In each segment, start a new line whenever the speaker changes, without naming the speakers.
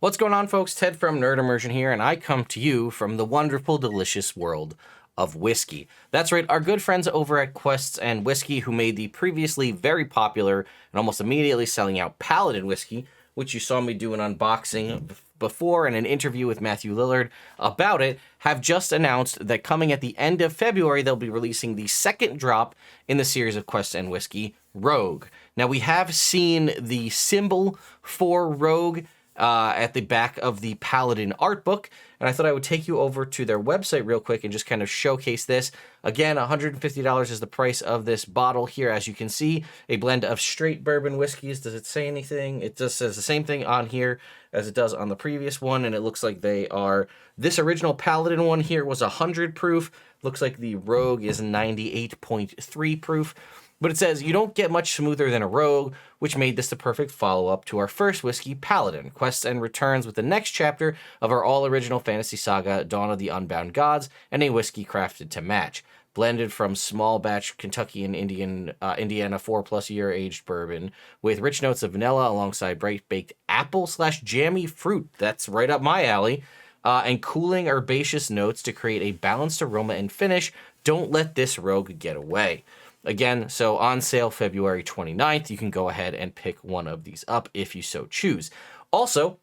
What's going on, folks? Ted from Nerd Immersion here, and I come to you from the wonderful, delicious world of whiskey. That's right, our good friends over at Quests and Whiskey, who made the previously very popular and almost immediately selling out Paladin whiskey, which you saw me do an unboxing before and an interview with Matthew Lillard about it, have just announced that coming at the end of February, they'll be releasing the second drop in the series of Quests and Whiskey, Rogue. Now, we have seen the symbol for Rogue at the back of the Paladin art book, and I thought I would take you over to their website real quick and just kind of showcase this. Again, $150 is the price of this bottle here. As you can see, a blend of straight bourbon whiskeys. Does it say anything? It just says the same thing on here as it does on the previous one, and it looks like they are... This original Paladin one here was 100 proof. Looks like the Rogue is 98.3 proof. But it says, you don't get much smoother than a Rogue, which made this the perfect follow-up to our first whiskey, Paladin. Quests and returns with the next chapter of our all-original fantasy saga, Dawn of the Unbound Gods, and a whiskey crafted to match. Blended from small batch Kentucky and Indiana 4+ year aged bourbon with rich notes of vanilla alongside bright baked apple/jammy fruit. That's right up my alley. And cooling herbaceous notes to create a balanced aroma and finish. Don't let this Rogue get away. Again, so on sale February 29th, you can go ahead and pick one of these up if you so choose. Also,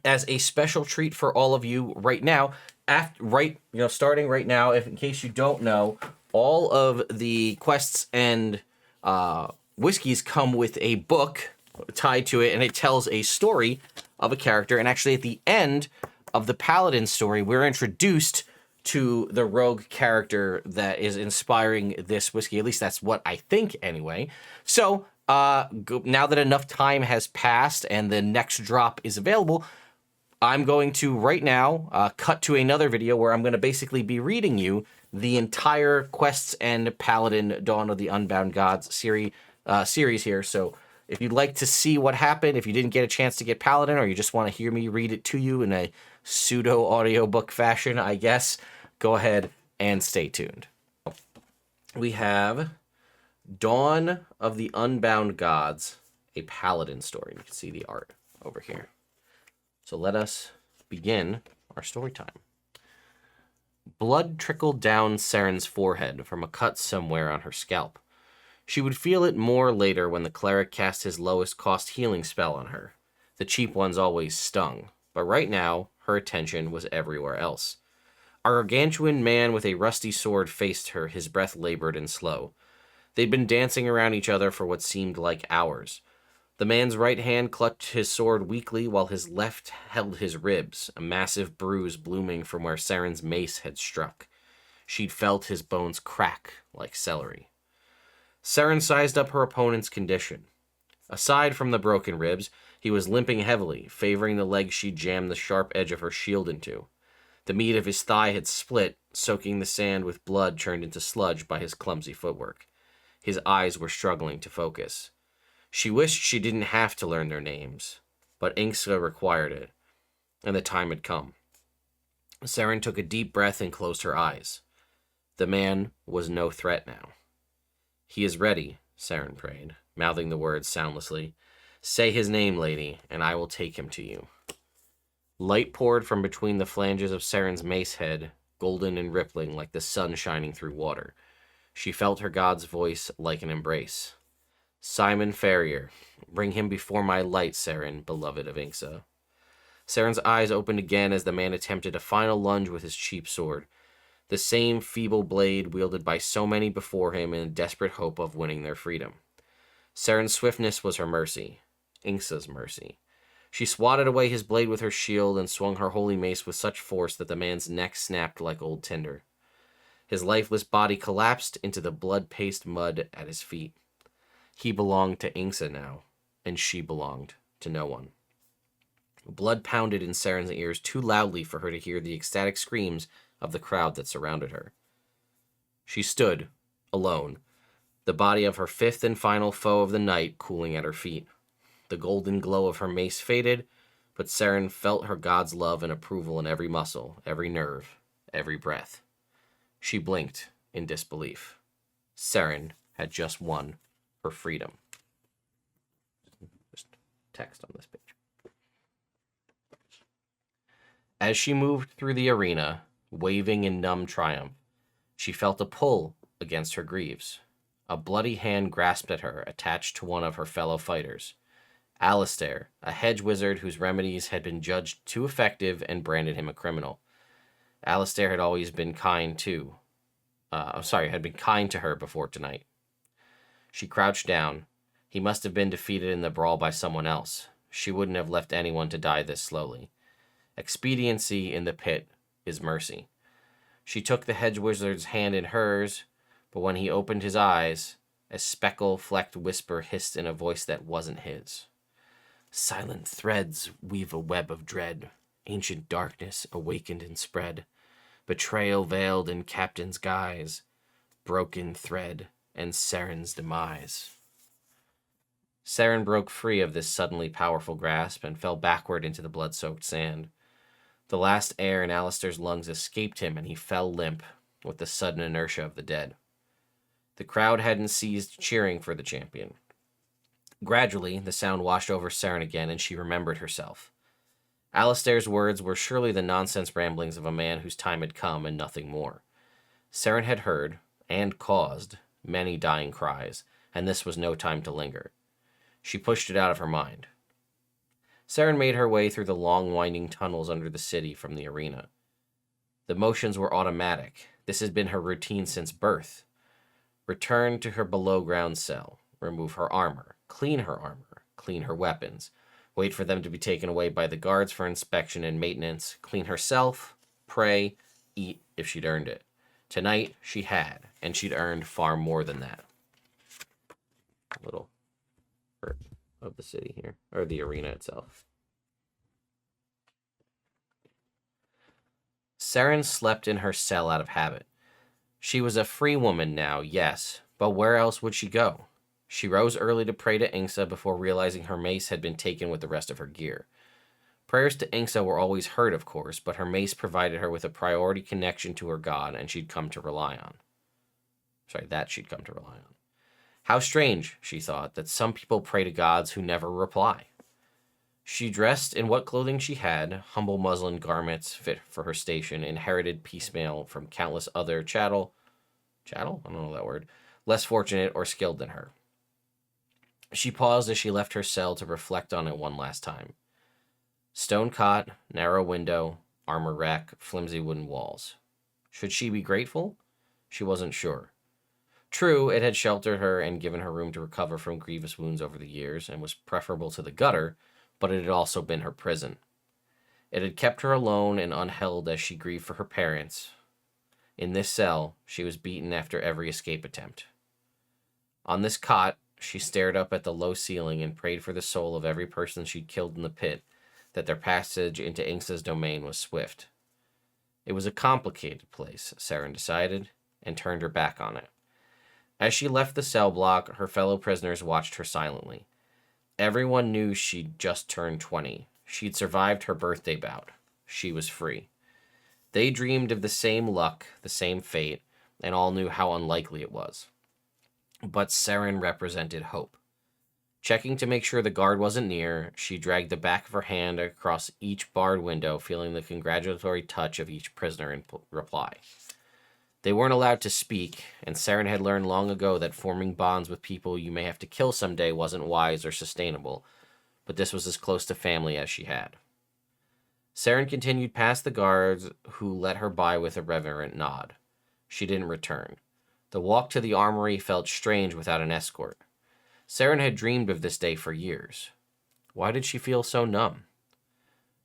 as a special treat for all of you right now, starting right now, if in case you don't know, all of the quests and whiskeys come with a book tied to it, and it tells a story of a character. And actually, at the end of the Paladin story, we're introduced to the Rogue character that is inspiring this whiskey. At least that's what I think anyway. So now that enough time has passed and the next drop is available, I'm going to right now cut to another video where I'm going to basically be reading you the entire Quests and Paladin Dawn of the Unbound Gods series here. So if you'd like to see what happened, if you didn't get a chance to get Paladin, or you just want to hear me read it to you in a pseudo audiobook fashion, I guess, go ahead and stay tuned. We have Dawn of the Unbound Gods, a Paladin story. You can see the art over here. So let us begin our story time. Blood trickled down Saren's forehead from a cut somewhere on her scalp. She would feel it more later when the cleric cast his lowest cost healing spell on her. The cheap ones always stung, but right now her attention was everywhere else. A gargantuan man with a rusty sword faced her, his breath labored and slow. They'd been dancing around each other for what seemed like hours. The man's right hand clutched his sword weakly while his left held his ribs, a massive bruise blooming from where Saren's mace had struck. She'd felt his bones crack like celery. Saren sized up her opponent's condition. Aside from the broken ribs, he was limping heavily, favoring the leg she'd jammed the sharp edge of her shield into. The meat of his thigh had split, soaking the sand with blood turned into sludge by his clumsy footwork. His eyes were struggling to focus. She wished she didn't have to learn their names, but Inksa required it, and the time had come. Saren took a deep breath and closed her eyes. The man was no threat now. He is ready, Saren prayed, mouthing the words soundlessly. Say his name, lady, and I will take him to you. Light poured from between the flanges of Saren's mace head, golden and rippling like the sun shining through water. She felt her god's voice like an embrace. Simon Farrier, bring him before my light, Saren, beloved of Inksa. Saren's eyes opened again as the man attempted a final lunge with his cheap sword, the same feeble blade wielded by so many before him in a desperate hope of winning their freedom. Saren's swiftness was her mercy, Inksa's mercy. She swatted away his blade with her shield and swung her holy mace with such force that the man's neck snapped like old tinder. His lifeless body collapsed into the blood-paced mud at his feet. He belonged to Inksa now, and she belonged to no one. Blood pounded in Saren's ears too loudly for her to hear the ecstatic screams of the crowd that surrounded her. She stood, alone, the body of her fifth and final foe of the night cooling at her feet. The golden glow of her mace faded, but Saren felt her god's love and approval in every muscle, every nerve, every breath. She blinked in disbelief. Saren had just won her freedom. Just text on this page. As she moved through the arena, waving in numb triumph, she felt a pull against her greaves. A bloody hand grasped at her, attached to one of her fellow fighters. Alistair, a hedge wizard whose remedies had been judged too effective and branded him a criminal. Alistair had always been kind to, had been kind to her before tonight. She crouched down. He must have been defeated in the brawl by someone else. She wouldn't have left anyone to die this slowly. Expediency in the pit is mercy. She took the hedge wizard's hand in hers, but when he opened his eyes, a speckle-flecked whisper hissed in a voice that wasn't his. Silent threads weave a web of dread. Ancient darkness awakened and spread. Betrayal veiled in captain's guise. Broken thread and Saren's demise. Saren broke free of this suddenly powerful grasp and fell backward into the blood-soaked sand. The last air in Alistair's lungs escaped him, and he fell limp with the sudden inertia of the dead. The crowd hadn't ceased cheering for the champion. Gradually, the sound washed over Saren again, and she remembered herself. Alistair's words were surely the nonsense ramblings of a man whose time had come and nothing more. Saren had heard, and caused, many dying cries, and this was no time to linger. She pushed it out of her mind. Saren made her way through the long, winding tunnels under the city from the arena. The motions were automatic. This had been her routine since birth. Return to her below-ground cell. Remove her armor. Clean her weapons. Wait for them to be taken away by the guards for inspection and maintenance. Clean herself. Pray. Eat if she'd earned it. Tonight, she had, and she'd earned far more than that. A little hurt of the city here, or the arena itself. Saren slept in her cell out of habit. She was a free woman now, yes, but where else would she go? She rose early to pray to Inksa before realizing her mace had been taken with the rest of her gear. Prayers to Inksa were always heard, of course, but her mace provided her with a priority connection to her god, and she'd come to rely on. She'd come to rely on. How strange, she thought, that some people pray to gods who never reply. She dressed in what clothing she had, humble muslin garments fit for her station, inherited piecemeal from countless other chattel? I don't know that word. Less fortunate or skilled than her. She paused as she left her cell to reflect on it one last time. Stone cot, narrow window, armor rack, flimsy wooden walls. Should she be grateful? She wasn't sure. True, it had sheltered her and given her room to recover from grievous wounds over the years, and was preferable to the gutter, but it had also been her prison. It had kept her alone and unheld as she grieved for her parents. In this cell, she was beaten after every escape attempt. On this cot, she stared up at the low ceiling and prayed for the soul of every person she'd killed in the pit, that their passage into Inksa's domain was swift. It was a complicated place, Saren decided, and turned her back on it. As she left the cell block, her fellow prisoners watched her silently. Everyone knew she'd just turned 20. She'd survived her birthday bout. She was free. They dreamed of the same luck, the same fate, and all knew how unlikely it was. But Saren represented hope. Checking to make sure the guard wasn't near, she dragged the back of her hand across each barred window, feeling the congratulatory touch of each prisoner in reply. They weren't allowed to speak, and Saren had learned long ago that forming bonds with people you may have to kill someday wasn't wise or sustainable, but this was as close to family as she had. Saren continued past the guards, who let her by with a reverent nod. She didn't return. The walk to the armory felt strange without an escort. Saren had dreamed of this day for years. Why did she feel so numb?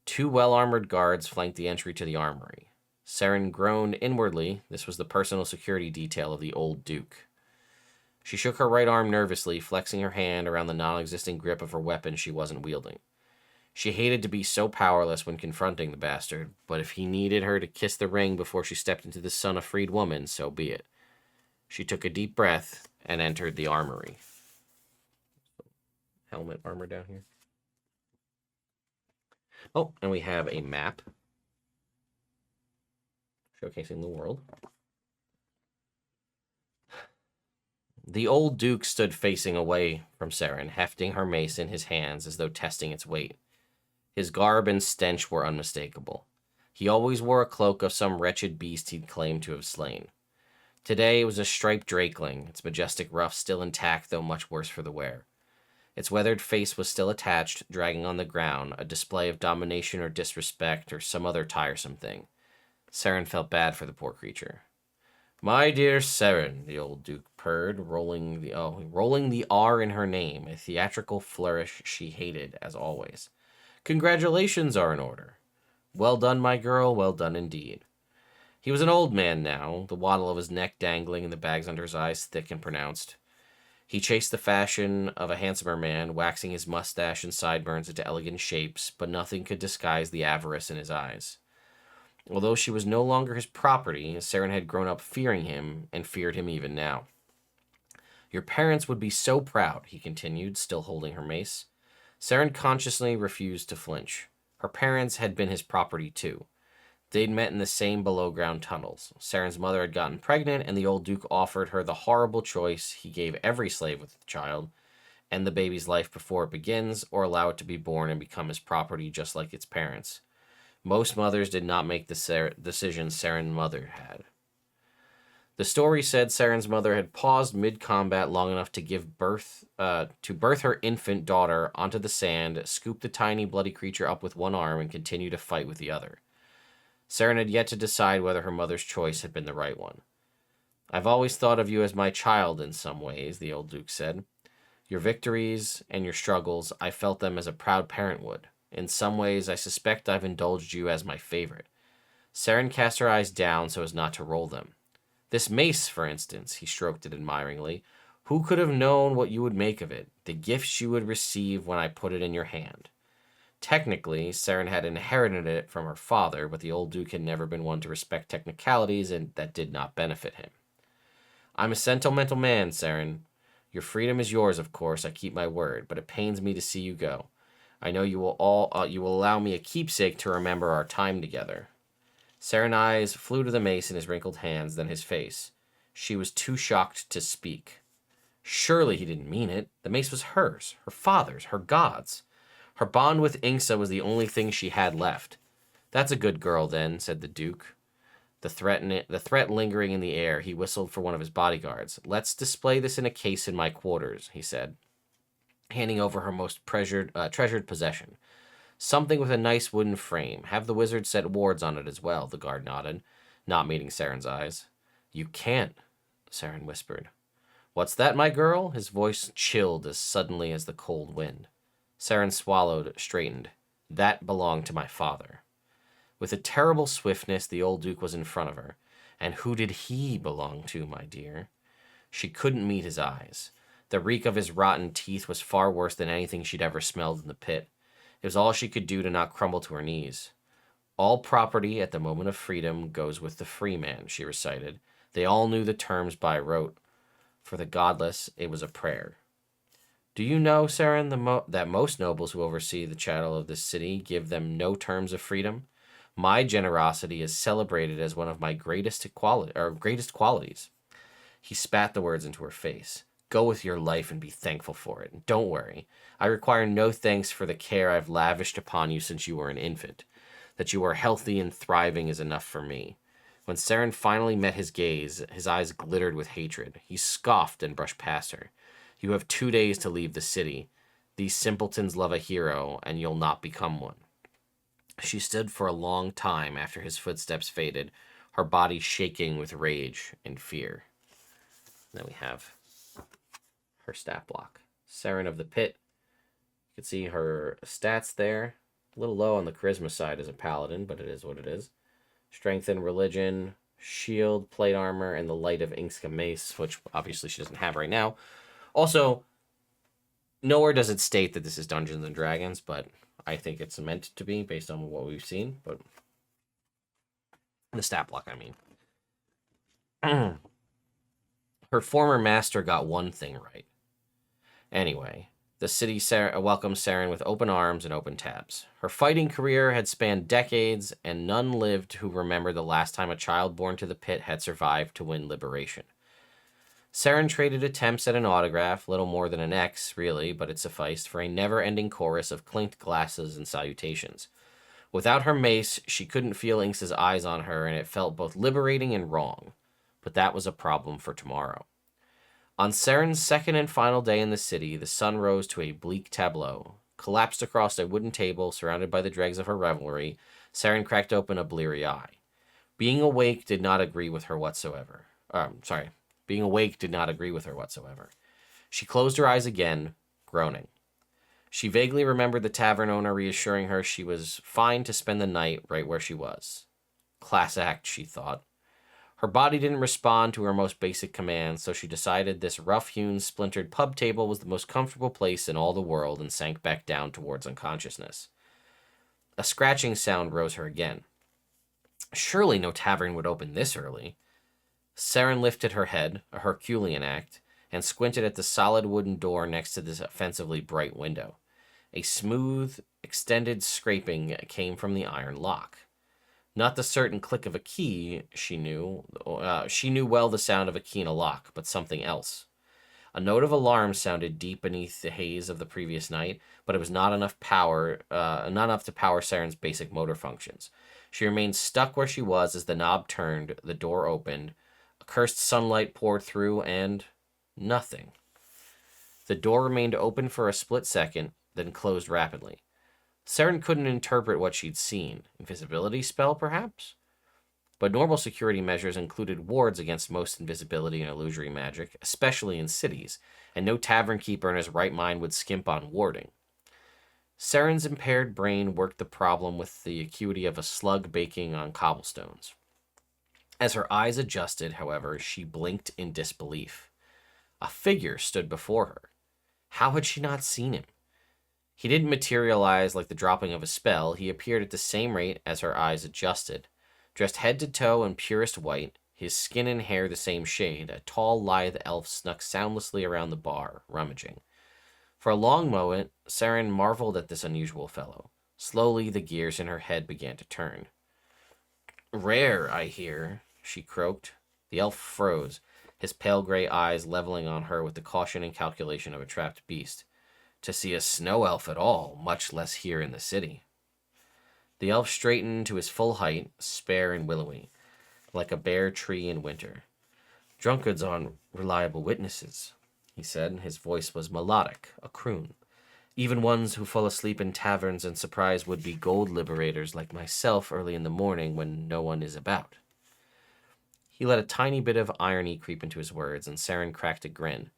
2 well-armored guards flanked the entry to the armory. Saren groaned inwardly. This was the personal security detail of the old Duke. She shook her right arm nervously, flexing her hand around the non-existent grip of her weapon she wasn't wielding. She hated to be so powerless when confronting the bastard, but if he needed her to kiss the ring before she stepped into the son of freed woman, so be it. She took a deep breath and entered the armory. Helmet armor down here. Oh, and we have a map showcasing the world. The old Duke stood facing away from Saren, hefting her mace in his hands as though testing its weight. His garb and stench were unmistakable. He always wore a cloak of some wretched beast he'd claimed to have slain. Today it was a striped drakeling, its majestic ruff still intact, though much worse for the wear. Its weathered face was still attached, dragging on the ground, a display of domination or disrespect or some other tiresome thing. Saren felt bad for the poor creature. My dear Saren, the old Duke purred, rolling the R in her name, a theatrical flourish she hated, as always. Congratulations are in order. Well done, my girl, well done indeed. He was an old man now, the wattle of his neck dangling and the bags under his eyes thick and pronounced. He chased the fashion of a handsomer man, waxing his mustache and sideburns into elegant shapes, but nothing could disguise the avarice in his eyes. Although she was no longer his property, Saren had grown up fearing him, and feared him even now. Your parents would be so proud, he continued, still holding her mace. Saren consciously refused to flinch. Her parents had been his property too. They'd met in the same below-ground tunnels. Saren's mother had gotten pregnant, and the old Duke offered her the horrible choice he gave every slave with a child: end the baby's life before it begins, or allow it to be born and become his property just like its parents. Most mothers did not make the decision Saren's mother had. The story said Saren's mother had paused mid-combat long enough to birth her infant daughter onto the sand, scoop the tiny bloody creature up with one arm, and continue to fight with the other. Saren had yet to decide whether her mother's choice had been the right one. I've always thought of you as my child in some ways, the old Duke said. Your victories and your struggles, I felt them as a proud parent would. In some ways, I suspect I've indulged you as my favorite. Saren cast her eyes down so as not to roll them. This mace, for instance, he stroked it admiringly. Who could have known what you would make of it, the gifts you would receive when I put it in your hand? Technically, Saren had inherited it from her father, but the old Duke had never been one to respect technicalities, and that did not benefit him. I'm a sentimental man, Saren. Your freedom is yours, of course, I keep my word, but it pains me to see you go. I know you will allow me a keepsake to remember our time together. Saren's eyes flew to the mace in his wrinkled hands, then his face. She was too shocked to speak. Surely he didn't mean it. The mace was hers, her father's, her god's. Her bond with Inksa was the only thing she had left. That's a good girl, then, said the Duke. The threat lingering in the air, he whistled for one of his bodyguards. Let's display this in a case in my quarters, he said, handing over her most treasured possession. Something with a nice wooden frame. Have the wizard set wards on it as well, the guard nodded, not meeting Saren's eyes. You can't, Saren whispered. What's that, my girl? His voice chilled as suddenly as the cold wind. Saren swallowed, straightened. That belonged to my father. With a terrible swiftness, the old Duke was in front of her. And who did he belong to, my dear? She couldn't meet his eyes. The reek of his rotten teeth was far worse than anything she'd ever smelled in the pit. It was all she could do to not crumble to her knees. All property at the moment of freedom goes with the free man, she recited. They all knew the terms by rote. For the godless, it was a prayer. Do you know, Saren, that most nobles who oversee the chattel of this city give them no terms of freedom? My generosity is celebrated as one of my greatest qualities. He spat the words into her face. Go with your life and be thankful for it. Don't worry. I require no thanks for the care I've lavished upon you since you were an infant. That you are healthy and thriving is enough for me. When Saren finally met his gaze, his eyes glittered with hatred. He scoffed and brushed past her. You have 2 days to leave the city. These simpletons love a hero, and you'll not become one. She stood for a long time after his footsteps faded, her body shaking with rage and fear. Then we have her stat block. Saren of the Pit. You can see her stats there. A little low on the charisma side as a paladin, but it is what it is. Strength and religion, shield, plate armor, and the light of Inksa mace, which obviously she doesn't have right now. Also, nowhere does it state that this is Dungeons and Dragons, but I think it's meant to be based on what we've seen. But the stat block, I mean. Her former master got one thing right. Anyway, the city welcomed Saren with open arms and open tabs. Her fighting career had spanned decades, and none lived who remembered the last time a child born to the pit had survived to win liberation. Saren traded attempts at an autograph, little more than an X, really, but it sufficed for a never-ending chorus of clinked glasses and salutations. Without her mace, she couldn't feel Inx's eyes on her, and it felt both liberating and wrong. But that was a problem for tomorrow. On Saren's second and final day in the city, the sun rose to a bleak tableau. Collapsed across a wooden table, surrounded by the dregs of her revelry, Saren cracked open a bleary eye. Being awake did not agree with her whatsoever. Being awake did not agree with her whatsoever. She closed her eyes again, groaning. She vaguely remembered the tavern owner reassuring her she was fine to spend the night right where she was. Class act, she thought. Her body didn't respond to her most basic commands, so she decided this rough-hewn, splintered pub table was the most comfortable place in all the world and sank back down towards unconsciousness. A scratching sound rose her again. Surely no tavern would open this early. Saren lifted her head, a Herculean act, and squinted at the solid wooden door next to this offensively bright window. A smooth, extended scraping came from the iron lock. Not the certain click of a key, she knew. She knew well the sound of a key in a lock, but something else. A note of alarm sounded deep beneath the haze of the previous night, but it was not enough to power Saren's basic motor functions. She remained stuck where she was as the knob turned, the door opened, a cursed sunlight poured through, and nothing. The door remained open for a split second, then closed rapidly. Saren couldn't interpret what she'd seen. Invisibility spell, perhaps? But normal security measures included wards against most invisibility and illusory magic, especially in cities, and no tavern keeper in his right mind would skimp on warding. Saren's impaired brain worked the problem with the acuity of a slug baking on cobblestones. As her eyes adjusted, however, she blinked in disbelief. A figure stood before her. How had she not seen him? He didn't materialize like the dropping of a spell. He appeared at the same rate as her eyes adjusted. Dressed head to toe in purest white, his skin and hair the same shade, a tall, lithe elf snuck soundlessly around the bar, rummaging. For a long moment, Saren marveled at this unusual fellow. Slowly, the gears in her head began to turn. "Rare, I hear," she croaked. The elf froze, his pale gray eyes leveling on her with the caution and calculation of a trapped beast. To see a snow elf at all, much less here in the city. The elf straightened to his full height, spare and willowy, like a bare tree in winter. "Drunkards aren't reliable witnesses," he said. His voice was melodic, a croon. "Even ones who fall asleep in taverns and surprise would-be gold liberators like myself early in the morning when no one is about." He let a tiny bit of irony creep into his words, and Saren cracked a grin.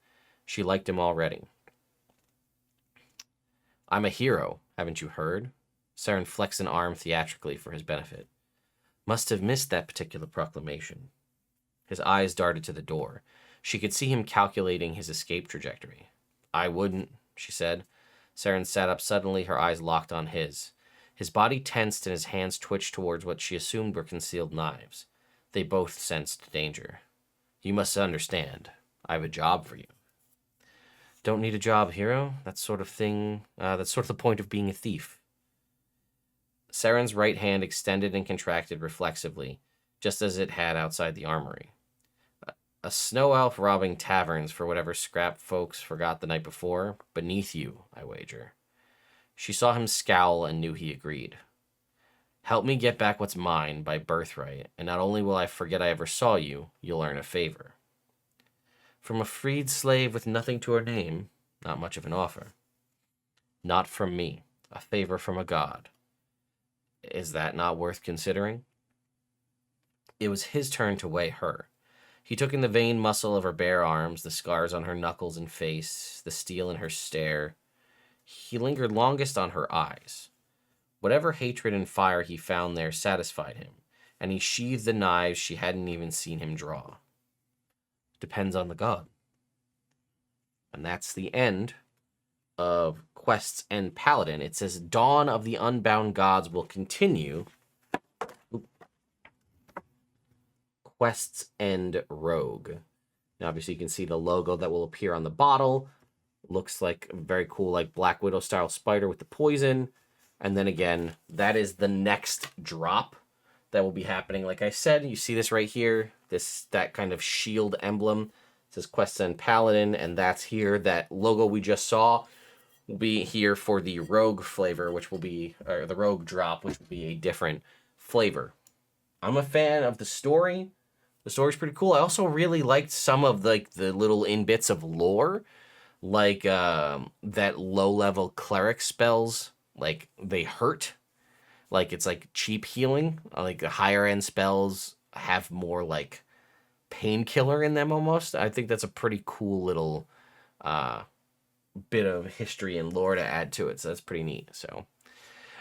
She liked him already. "I'm a hero, haven't you heard?" Saren flexed an arm theatrically for his benefit. Must have missed that particular proclamation. His eyes darted to the door. She could see him calculating his escape trajectory. "I wouldn't," she said. Saren sat up suddenly, her eyes locked on his. His body tensed and his hands twitched towards what she assumed were concealed knives. They both sensed danger. "You must understand. I have a job for you." "Don't need a job, hero. That's sort of the point of being a thief." Saren's right hand extended and contracted reflexively, just as it had outside the armory. "A snow elf robbing taverns for whatever scrap folks forgot the night before. Beneath you, I wager." She saw him scowl and knew he agreed. "Help me get back what's mine by birthright, and not only will I forget I ever saw you, you'll earn a favor." From a freed slave with nothing to her name, not much of an offer. "Not from me, a favor from a god. Is that not worth considering?" It was his turn to weigh her. He took in the vein muscle of her bare arms, the scars on her knuckles and face, the steel in her stare. He lingered longest on her eyes. Whatever hatred and fire he found there satisfied him, and he sheathed the knives she hadn't even seen him draw. Depends on the god. And that's the end of Quests and Paladin. It says Dawn of the Unbound Gods will continue. Quests and Rogue. Now, obviously, you can see the logo that will appear on the bottle. Looks like a very cool, like Black Widow style spider with the poison. And then again, that is the next drop that will be happening. Like I said, you see this right here, that kind of shield emblem. It says Quests and Paladin, and that's here. That logo we just saw will be here for the rogue flavor, which will be, or the rogue drop, which will be a different flavor. I'm a fan of the story. The story's pretty cool. I also really liked some of the little in bits of lore, like that low-level cleric spells, like they hurt. Like it's like cheap healing. Like the higher end spells have more like painkiller in them almost. I think that's a pretty cool little bit of history and lore to add to it. So that's pretty neat. So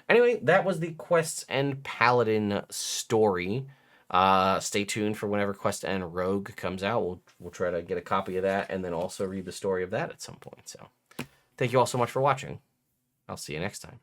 anyway, that was the Quests and Paladin story. Stay tuned for whenever Quest and Rogue comes out. We'll try to get a copy of that and then also read the story of that at some point. So thank you all so much for watching. I'll see you next time.